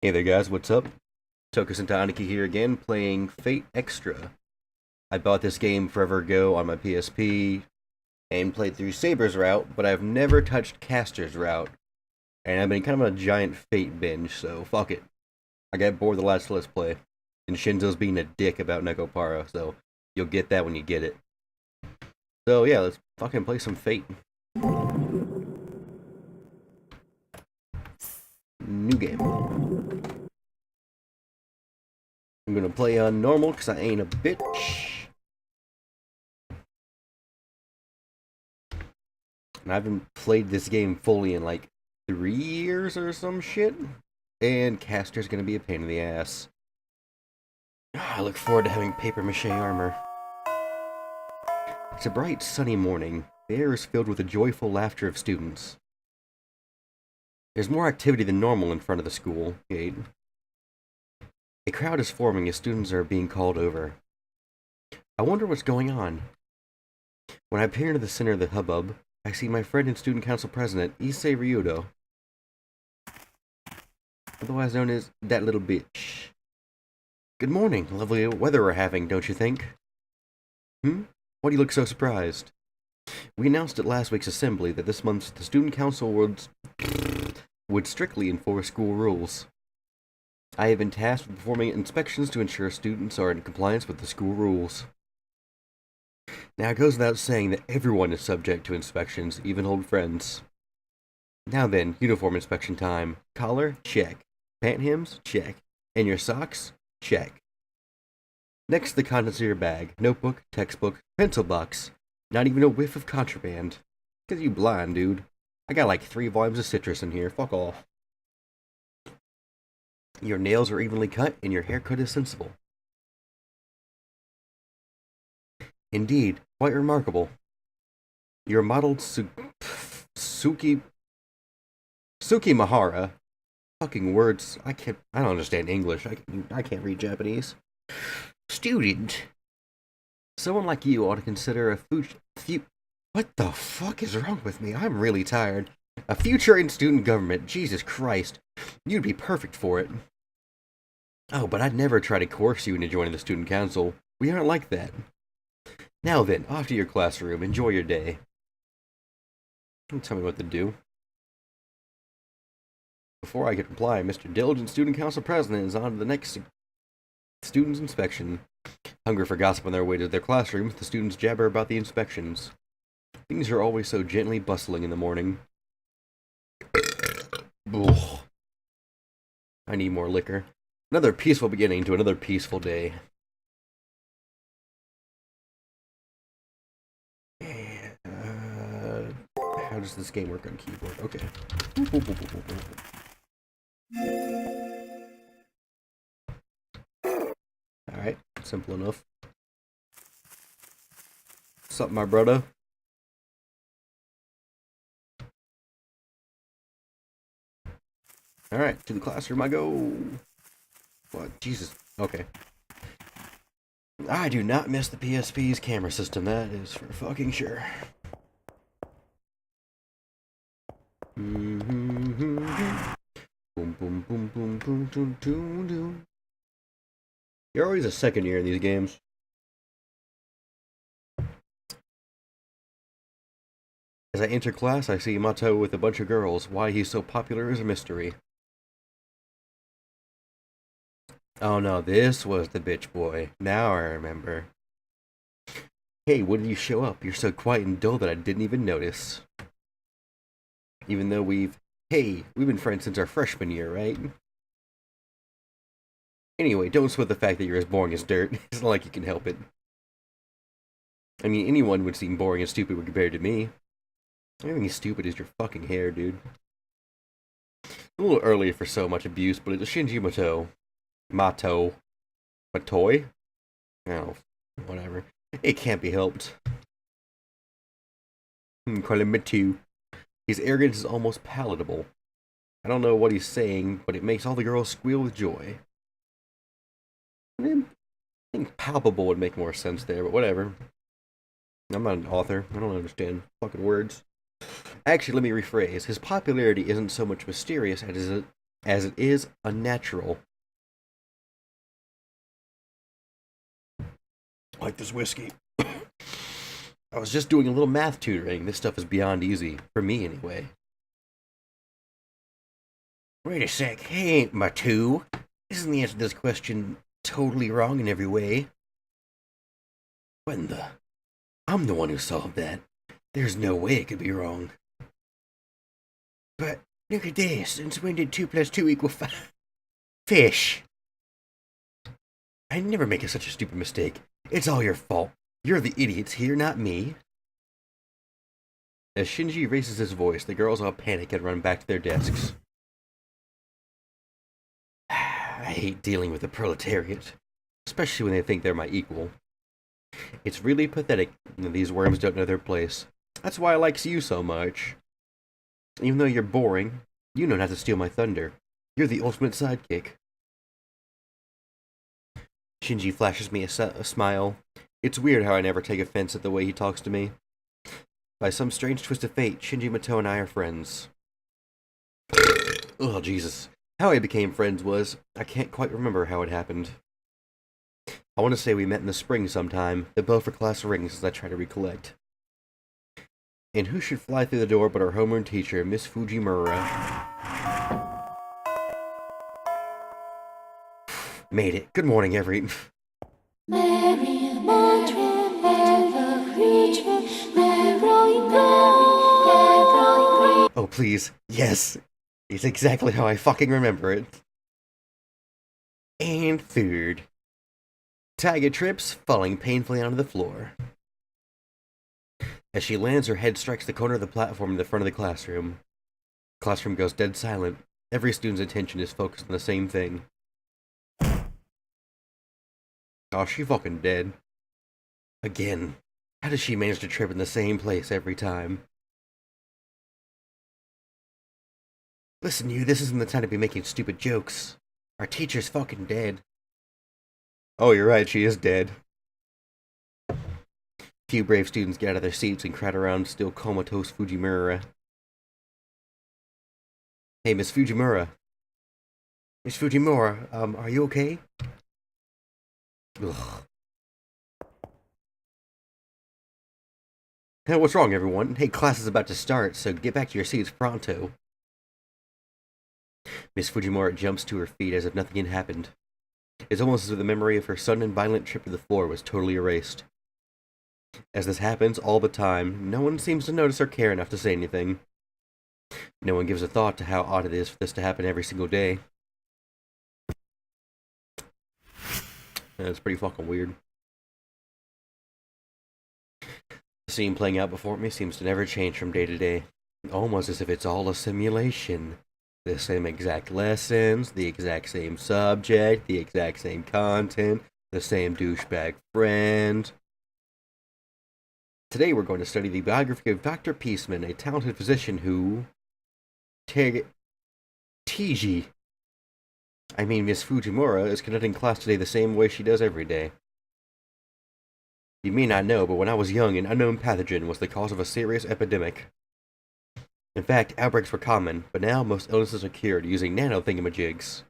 Hey there guys, what's up? Tokusentaianiki here again, playing Fate Extra. I bought this game forever ago on my PSP and played through Saber's route, but I've never touched Caster's route. And I've been kind of on a giant Fate binge, so fuck it. I got bored of the last Let's Play, and Shinzo's being a dick about Nekopara, so you'll get that when you get it. So yeah, let's fucking play some Fate. New game. I'm gonna play on normal because I ain't a bitch. And I haven't played this game fully in like 3 years or some shit. And Caster's gonna be a pain in the ass. I look forward to having paper mache armor. It's a bright, sunny morning. The air is filled with the joyful laughter of students. There's more activity than normal in front of the school gate. A crowd is forming as students are being called over. I wonder what's going on. When I peer into the center of the hubbub, I see my friend and student council president, Issei Ryudo, otherwise known as that little bitch. Good morning, lovely weather we're having, don't you think? Why do you look so surprised? We announced at last week's assembly that this month the student council would strictly enforce school rules. I have been tasked with performing inspections to ensure students are in compliance with the school rules. Now it goes without saying that everyone is subject to inspections, even old friends. Now then, uniform inspection time. Collar? Check. Pant hems? Check. And your socks? Check. Next, the contents of your bag. Notebook, textbook, pencil box. Not even a whiff of contraband. 'Cause you blind, dude. I got like 3 volumes of citrus in here. Fuck off. Your nails are evenly cut, and your haircut is sensible. Indeed, quite remarkable. Your modeled Suki Mahara. Fucking words. I don't understand English. I can't read Japanese. Student. Someone like you ought to consider what the fuck is wrong with me? I'm really tired. A future in student government. Jesus Christ. You'd be perfect for it. Oh, but I'd never try to coerce you into joining the student council. We aren't like that. Now then, off to your classroom. Enjoy your day. Don't tell me what to do. Before I could reply, Mr. Diligent Student Council President is on to the next student's inspection. Hungry for gossip on their way to their classrooms, the students jabber about the inspections. Things are always so gently bustling in the morning. Ugh. I need more liquor. Another peaceful beginning to another peaceful day. How does this game work on keyboard? Okay. Alright, simple enough. What's up, my brother? Alright, to the classroom I go. What? Jesus. Okay. I do not miss the PSP's camera system, that is for fucking sure. Boom, boom, boom, boom, boom, boom, boom, boom. You're always a second year in these games. As I enter class, I see Mato with a bunch of girls. Why he's so popular is a mystery. Oh no, this was the bitch boy. Now I remember. Hey, when did you show up? You're so quiet and dull that I didn't even notice. Even though we've been friends since our freshman year, right? Anyway, don't sweat the fact that you're as boring as dirt. It's not like you can help it. I mean, anyone would seem boring and stupid when compared to me. Everything stupid is your fucking hair, dude. A little early for so much abuse, but it's a Shinji Matoi? Oh, whatever. It can't be helped. Call him Matu. His arrogance is almost palatable. I don't know what he's saying, but it makes all the girls squeal with joy. I think palpable would make more sense there, but whatever. I'm not an author. I don't understand fucking words. Actually, let me rephrase. His popularity isn't so much mysterious as it is unnatural. Like this whiskey. I was just doing a little math tutoring. This stuff is beyond easy. For me, anyway. Wait a sec. Hey, my two. Isn't the answer to this question totally wrong in every way? What in the... I'm the one who solved that. There's no way it could be wrong. But, look at this. Since when did 2 plus 2 equal 5? Fish. I never make such a stupid mistake. It's all your fault. You're the idiots here, not me. As Shinji raises his voice, the girls all panic and run back to their desks. I hate dealing with the proletariat, especially when they think they're my equal. It's really pathetic that these worms don't know their place. That's why I like you so much. Even though you're boring, you know not to steal my thunder. You're the ultimate sidekick. Shinji flashes me a smile. It's weird how I never take offense at the way he talks to me. By some strange twist of fate, Shinji Mato and I are friends. Oh, Jesus. How I became friends was, I can't quite remember how it happened. I want to say we met in the spring sometime. The bell for class rings as I try to recollect. And who should fly through the door but our homeroom teacher, Miss Fujimura. Made it. Good morning, every... Oh, please. Yes. It's exactly how I fucking remember it. And food. Tiger trips, falling painfully onto the floor. As she lands, her head strikes the corner of the platform in the front of the classroom. The classroom goes dead silent. Every student's attention is focused on the same thing. Oh, she fucking dead. Again. How does she manage to trip in the same place every time? Listen, you, this isn't the time to be making stupid jokes. Our teacher's fucking dead. Oh, you're right, she is dead. Few brave students get out of their seats and crowd around still comatose Fujimura. Hey, Miss Fujimura. Miss Fujimura, are you okay? Ugh. Hey, what's wrong, everyone? Hey, class is about to start, so get back to your seats pronto. Miss Fujimura jumps to her feet as if nothing had happened. It's almost as if the memory of her sudden and violent trip to the floor was totally erased. As this happens all the time, no one seems to notice or care enough to say anything. No one gives a thought to how odd it is for this to happen every single day. It's pretty fucking weird. The scene playing out before me seems to never change from day to day. Almost as if it's all a simulation. The same exact lessons, the exact same subject, the exact same content, the same douchebag friend. Today we're going to study the biography of Dr. Peaceman, a talented physician who... Miss Fujimura is conducting class today the same way she does every day. You may not know, but when I was young, an unknown pathogen was the cause of a serious epidemic. In fact, outbreaks were common, but now most illnesses are cured using nano-thingamajigs.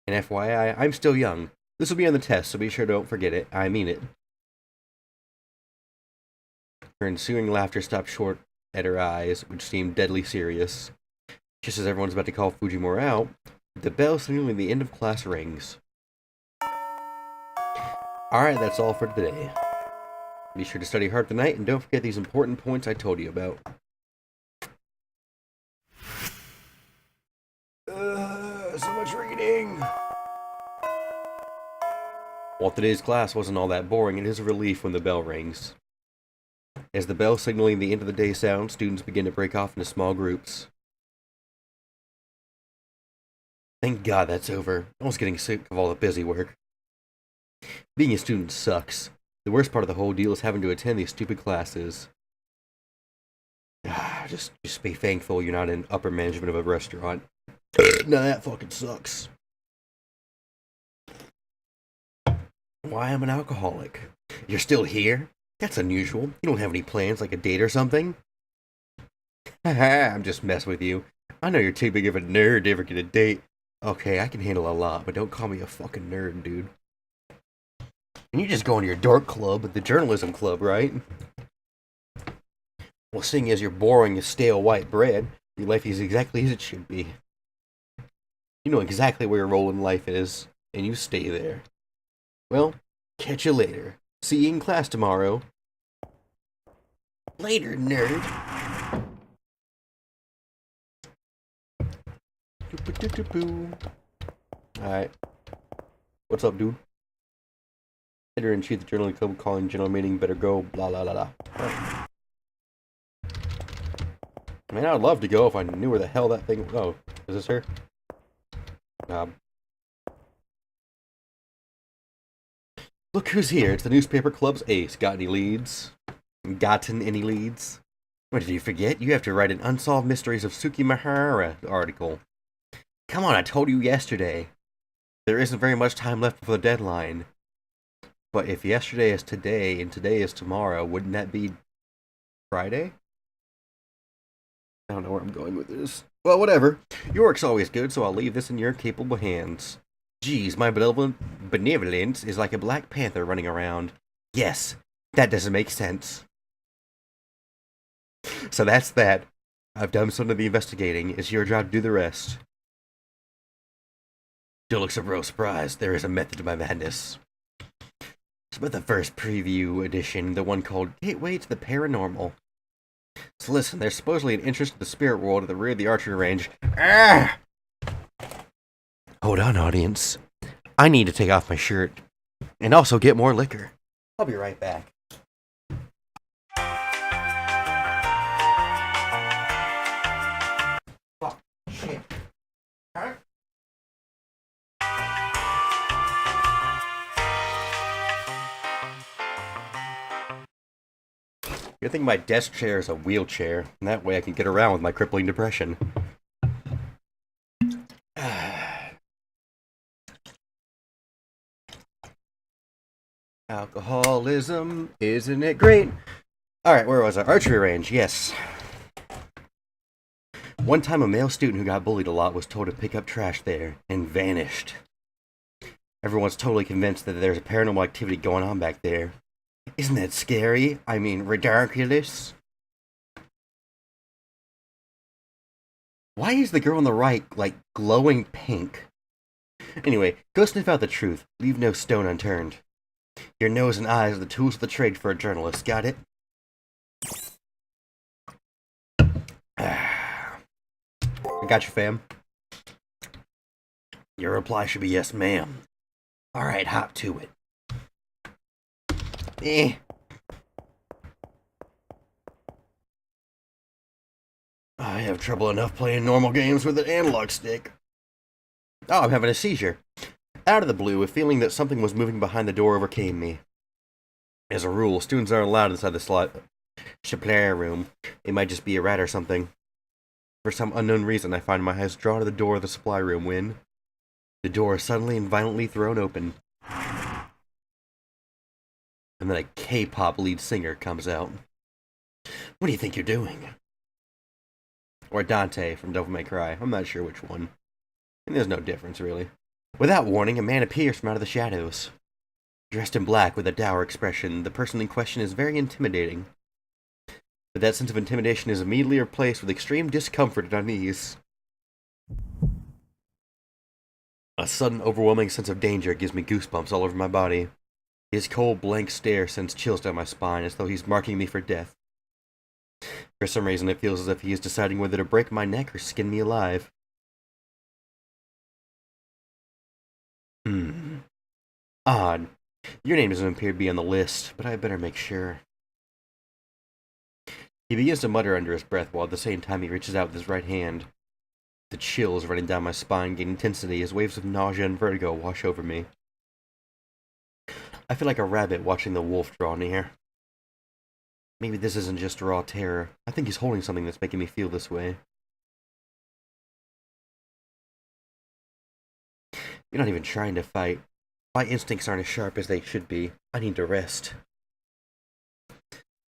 And FYI, I'm still young. This will be on the test, so be sure don't forget it. I mean it. Her ensuing laughter stopped short at her eyes, which seemed deadly serious. Just as everyone's about to call Fujimura out, the bell signaling the end of class rings. Alright, that's all for today. Be sure to study hard tonight, and don't forget these important points I told you about. So much reading! While today's class wasn't all that boring, it is a relief when the bell rings. As the bell signaling the end of the day sounds, students begin to break off into small groups. Thank God that's over. I was getting sick of all the busy work. Being a student sucks. The worst part of the whole deal is having to attend these stupid classes. Just be thankful you're not in upper management of a restaurant. No, that fucking sucks. Why, I'm an alcoholic. You're still here? That's unusual. You don't have any plans, like a date or something? Haha, I'm just messing with you. I know you're too big of a nerd to ever get a date. Okay, I can handle a lot, but don't call me a fucking nerd, dude. And you just go into your dork club, the journalism club, right? Well, seeing as you're boring as stale white bread, your life is exactly as it should be. You know exactly where your role in life is, and you stay there. Well, catch you later. See you in class tomorrow. Later, nerd. Alright. What's up, dude? Editor-in-chief of the Journal Club calling general meeting, better go, blah, blah, blah, blah. Right. I mean, I'd love to go if I knew where the hell that thing... Oh, is this her? Look who's here. It's the newspaper club's ace. Got any leads? Gotten any leads? What, did you forget? You have to write an Unsolved Mysteries of Tsukimahara article. Come on, I told you yesterday. There isn't very much time left before the deadline. But if yesterday is today and today is tomorrow, wouldn't that be Friday? I don't know where I'm going with this. Well, whatever. Your work's always good, so I'll leave this in your capable hands. Geez, my benevolence is like a black panther running around. Yes, that doesn't make sense. So that's that. I've done some of the investigating. It's your job to do the rest. Don't look so real surprised. There is a method to my madness. It's about the first preview edition, the one called Gateway to the Paranormal. So listen, there's supposedly an entrance to the spirit world at the rear of the archery range. Ah! Hold on, audience. I need to take off my shirt. And also get more liquor. I'll be right back. Fuck. Shit. Huh? Good thing my desk chair is a wheelchair, and that way I can get around with my crippling depression. Alcoholism, isn't it great? Alright, where was I? Archery range, yes. One time a male student who got bullied a lot was told to pick up trash there, and vanished. Everyone's totally convinced that there's a paranormal activity going on back there. Isn't that scary? I mean, ridiculous. Why is the girl on the right, like, glowing pink? Anyway, go sniff out the truth. Leave no stone unturned. Your nose and eyes are the tools of the trade for a journalist, got it? I got you, fam. Your reply should be yes, ma'am. Alright, hop to it. I have trouble enough playing normal games with an analog stick. Oh, I'm having a seizure. Out of the blue, a feeling that something was moving behind the door overcame me. As a rule, students aren't allowed inside the splattering room. It might just be a rat or something. For some unknown reason, I find my eyes drawn to the door of the supply room when the door is suddenly and violently thrown open. And then a K-pop lead singer comes out. What do you think you're doing? Or Dante from Devil May Cry. I'm not sure which one. And there's no difference, really. Without warning, a man appears from out of the shadows. Dressed in black with a dour expression, the person in question is very intimidating. But that sense of intimidation is immediately replaced with extreme discomfort and unease. A sudden, overwhelming sense of danger gives me goosebumps all over my body. His cold, blank stare sends chills down my spine, as though he's marking me for death. For some reason, it feels as if he is deciding whether to break my neck or skin me alive. Odd. Your name doesn't appear to be on the list, but I better make sure. He begins to mutter under his breath while at the same time he reaches out with his right hand. The chills running down my spine gain intensity as waves of nausea and vertigo wash over me. I feel like a rabbit watching the wolf draw near. Maybe this isn't just raw terror. I think he's holding something that's making me feel this way. You're not even trying to fight. My instincts aren't as sharp as they should be. I need to rest.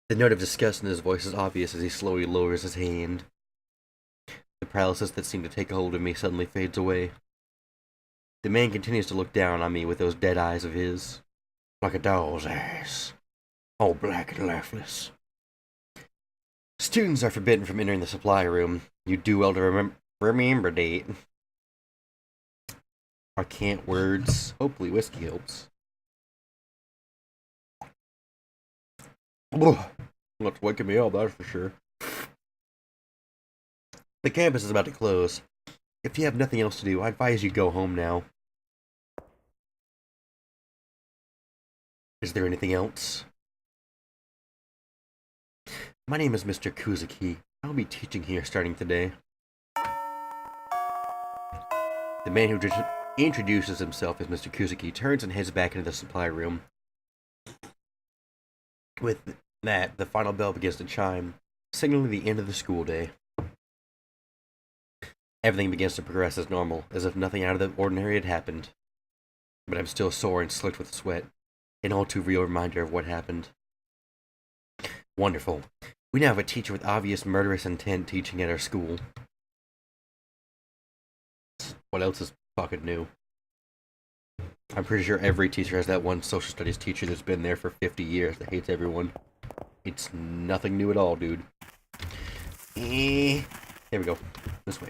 The note of disgust in his voice is obvious as he slowly lowers his hand. The paralysis that seemed to take hold of me suddenly fades away. The man continues to look down on me with those dead eyes of his. Like a doll's ass. All black and lifeless. Students are forbidden from entering the supply room. You do well to remember date. I can't words. Hopefully whiskey helps. Ugh. That's waking me up, that's for sure. The campus is about to close. If you have nothing else to do, I advise you go home now. Is there anything else? My name is Mr. Kuzuki. I'll be teaching here starting today. The man who just introduces himself as Mr. Kuzuki turns and heads back into the supply room. With that, the final bell begins to chime, signaling the end of the school day. Everything begins to progress as normal, as if nothing out of the ordinary had happened. But I'm still sore and slicked with sweat, an all too real reminder of what happened. Wonderful. We now have a teacher with obvious murderous intent teaching at our school. What else is fucking new? I'm pretty sure every teacher has that one social studies teacher that's been there for 50 years that hates everyone. It's nothing new at all, dude. Here we go. This way.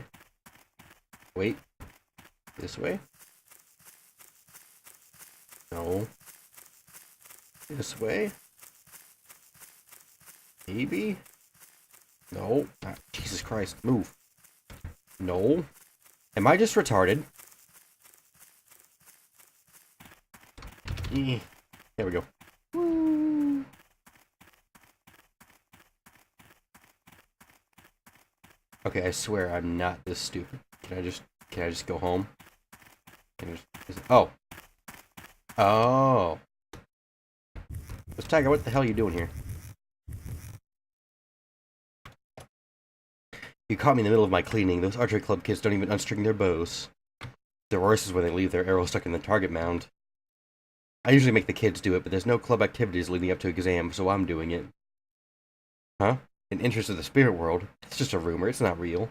Wait. This way? No. This way? Maybe? No. Ah, Jesus Christ. Move. No. Am I just retarded? There we go. Woo. Okay, I swear I'm not this stupid. Can I just go home? Oh. Oh. Let's Tiger, what the hell are you doing here? You caught me in the middle of my cleaning. Those archery club kids don't even unstring their bows. The worst is when they leave their arrow stuck in the target mound. I usually make the kids do it, but there's no club activities leading up to exam, so I'm doing it. Huh? In interest of the spirit world. It's just a rumor, it's not real.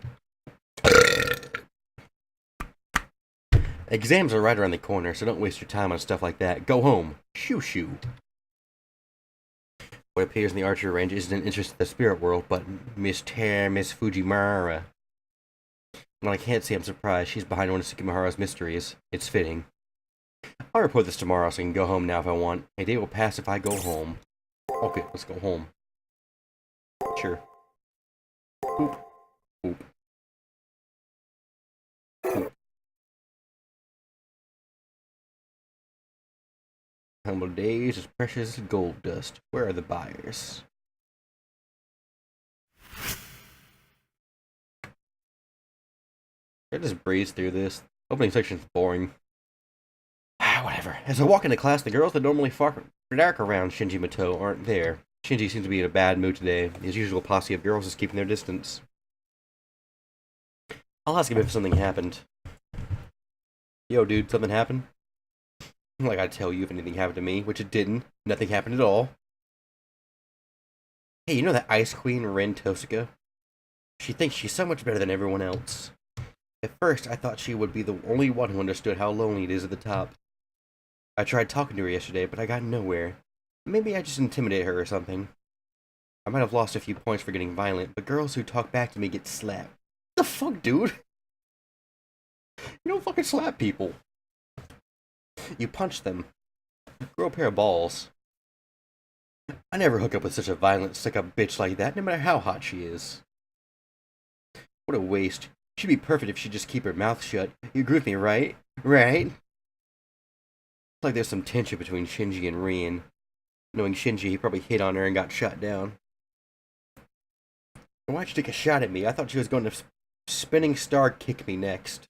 Exams are right around the corner, so don't waste your time on stuff like that. Go home. Shoo shoo. What appears in the archery range isn't an interest of the spirit world, but Miss Fujimura. Well, I can't say I'm surprised. She's behind one of Sukimahara's mysteries. It's fitting. I'll report this tomorrow, so I can go home now if I want. A day will pass if I go home. Okay, let's go home. Sure. Boop. Boop. Boop. Humble days as precious as gold dust. Where are the buyers? I just breeze through this. Opening section's boring. Whatever. As I walk into class, the girls that normally dark around Shinji Mato aren't there. Shinji seems to be in a bad mood today. His usual posse of girls is keeping their distance. I'll ask him if something happened. Yo, dude, something happened? Like I'd tell you if anything happened to me, which it didn't. Nothing happened at all. Hey, you know that Ice Queen, Rin Tosuka? She thinks she's so much better than everyone else. At first, I thought she would be the only one who understood how lonely it is at the top. I tried talking to her yesterday, but I got nowhere. Maybe I just intimidated her or something. I might have lost a few points for getting violent, but girls who talk back to me get slapped. What the fuck, dude? You don't fucking slap people. You punch them. Grow a pair of balls. I never hook up with such a violent, stick-up bitch like that, no matter how hot she is. What a waste. She'd be perfect if she'd just keep her mouth shut. You agree with me, right? Right? It's like there's some tension between Shinji and Rin. Knowing Shinji, he probably hit on her and got shot down. Why'd you take a shot at me? I thought she was going to spinning star kick me next.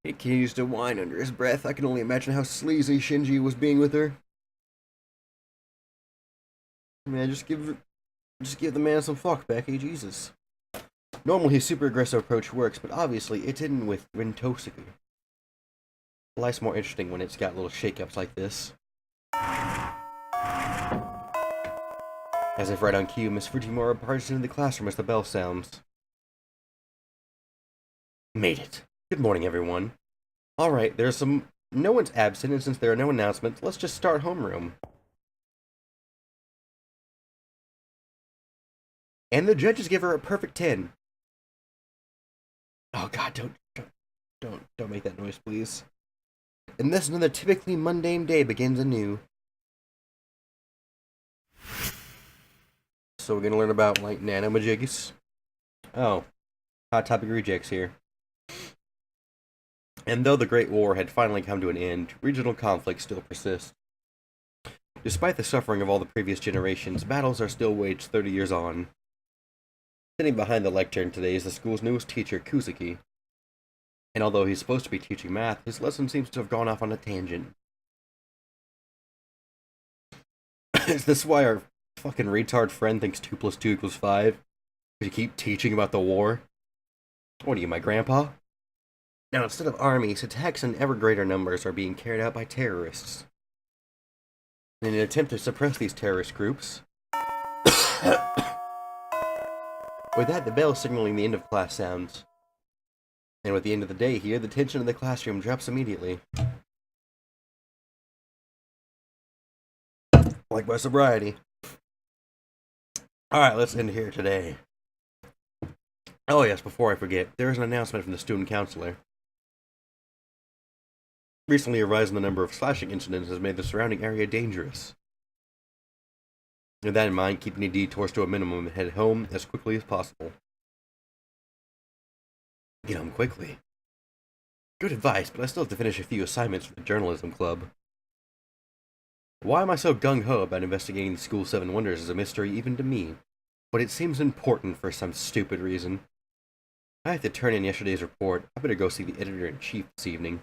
He continues to whine under his breath. I can only imagine how sleazy Shinji was being with her. Man, just give the man some fuck, Becky. Jesus. Normally his super aggressive approach works, but obviously it didn't with Rin Tosuka. Life's more interesting when it's got little shake-ups like this. As if right on cue, Miss Fujimura barges into the classroom as the bell sounds. Made it. Good morning, everyone. Alright, no one's absent, and since there are no announcements, let's just start homeroom. And the judges give her a perfect 10. Oh god, don't make that noise, please. And thus another typically mundane day begins anew. So we're gonna learn about, like, nanomajigs. Oh, Hot Topic Rejects here. And though the Great War had finally come to an end, regional conflicts still persist. Despite the suffering of all the previous generations, battles are still waged 30 years on. Sitting behind the lectern today is the school's newest teacher, Kuzuki. And although he's supposed to be teaching math, his lesson seems to have gone off on a tangent. Is this why our fucking retard friend thinks 2 plus 2 equals 5? Because you keep teaching about the war? What are you, my grandpa? Now, instead of armies, attacks in ever greater numbers are being carried out by terrorists. In an attempt to suppress these terrorist groups, with that, the bell signaling the end of class sounds. And with the end of the day here, the tension in the classroom drops immediately. Like my sobriety. Alright, let's end here today. Oh yes, before I forget, there is an announcement from the student counselor. Recently, a rise in the number of slashing incidents has made the surrounding area dangerous. With that in mind, keep any detours to a minimum and head home as quickly as possible. Get home quickly. Good advice, but I still have to finish a few assignments for the journalism club. Why am I so gung-ho about investigating the School 7 Wonders is a mystery even to me, but it seems important for some stupid reason. I have to turn in yesterday's report. I better go see the editor-in-chief this evening.